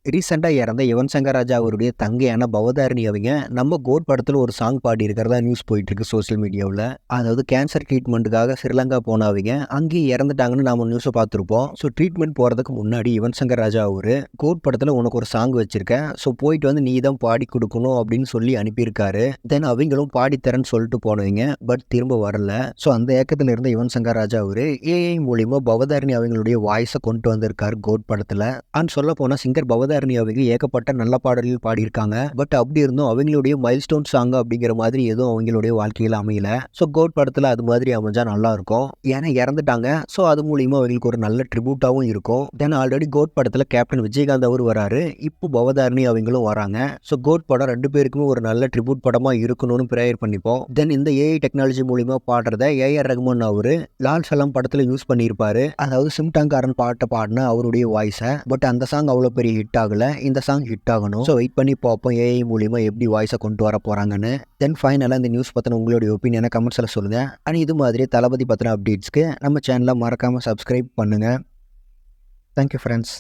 ரீசெண்டா இறந்த யுவன் சங்கர் ராஜா அவருடைய தங்கையான பவதாரணி அவங்க நம்ம கோட் படத்துல ஒரு சாங் பாடி இருக்கிறதா நியூஸ் போயிட்டு இருக்கு சோசியல் மீடியாவில். அதாவது கேன்சர் ட்ரீட்மெண்ட்டுக்காக ஸ்ரீலங்கா போனவங்க அங்கேயே இறந்துட்டாங்கன்னு நாம நியூஸை பார்த்துருப்போம். ஸோ ட்ரீட்மெண்ட் போறதுக்கு முன்னாடி யுவன் சங்கர் ராஜா அவரு கோட் படத்துல உனக்கு ஒரு சாங் வச்சிருக்கேன், ஸோ போயிட்டு வந்து நீ தான் பாடி கொடுக்கணும் அப்படின்னு சொல்லி அனுப்பியிருக்காரு. தென் அவங்களும் பாடித்தரேன்னு சொல்லிட்டு போனவங்க, பட் திரும்ப வரல. ஸோ அந்த ஏக்கத்தில் இருந்த யுவன் சங்கர் ராஜா அவரு ஏஐ மூலியமா பவதாரணி அவங்களுடைய வாய்ஸை கொண்டு வந்திருக்காரு கோட் படத்துல. அண்ட் சொல்ல போனா சிங்கர் பவதாரணி அவங்க ஏகப்பட்ட நல்ல பாடல்கள் பாடியிருக்காங்க. பட் அப்படி இருந்தும் அவங்களுடைய மைல்ஸ்டோன் சாங் அப்படிங்கிற மாதிரி எதுவும் அவங்களுடைய வாழ்க்கையில் அமையல. ஸோ கோட் படத்தில் அது மாதிரி அமைஞ்சா நல்லா இருக்கும். ஏன்னா இறந்துட்டாங்க. ஸோ அது மூலியமா அவங்களுக்கு ஒரு நல்ல ட்ரிபியூட்டாகவும் இருக்கும். தென் ஆல்ரெடி கோட் படத்தில் கேப்டன் விஜயகாந்த் அவர் வராரு, இப்போ பவதாரணி அவங்களும் வராங்க. ஸோ கோட் படம் ரெண்டு பேருக்குமே ஒரு நல்ல ட்ரிபியூட் படமாக இருக்கணும்னு ப்ரேயர் பண்ணிப்போம். தென் இந்த ஏஐ டெக்னாலஜி மூலியமா பாடுறத ஏஆர் ரகுமான் அவரு லால் சலாம் படத்தில் யூஸ் பண்ணியிருப்பாரு. அதாவது சிம்டாங்காரன் பாட்டை பாடின அவருடைய வாய்ஸை. பட் அந்த சாங் அவ்வளோ பெரிய ஹிட் ஆகல. இந்த சாங் ஹிட் ஆகணும். ஸோ வெயிட் பண்ணி பார்ப்போம் ஏஐ மூலியமா எப்படி வாய்ஸை கொண்டு வர போறாங்கன்னு. தென் ஃபைனலாக இந்த நியூஸ் பற்றின உங்களுடைய ஒப்பீனியனை கமெண்ட்ஸில் சொல்லுங்க. அண்ட் இது மாதிரி தளபதி பற்றின அப்டேட்ஸ்க்கு நம்ம சேனலை மறக்காம சப்ஸ்கிரைப் பண்ணுங்க. Thank you friends.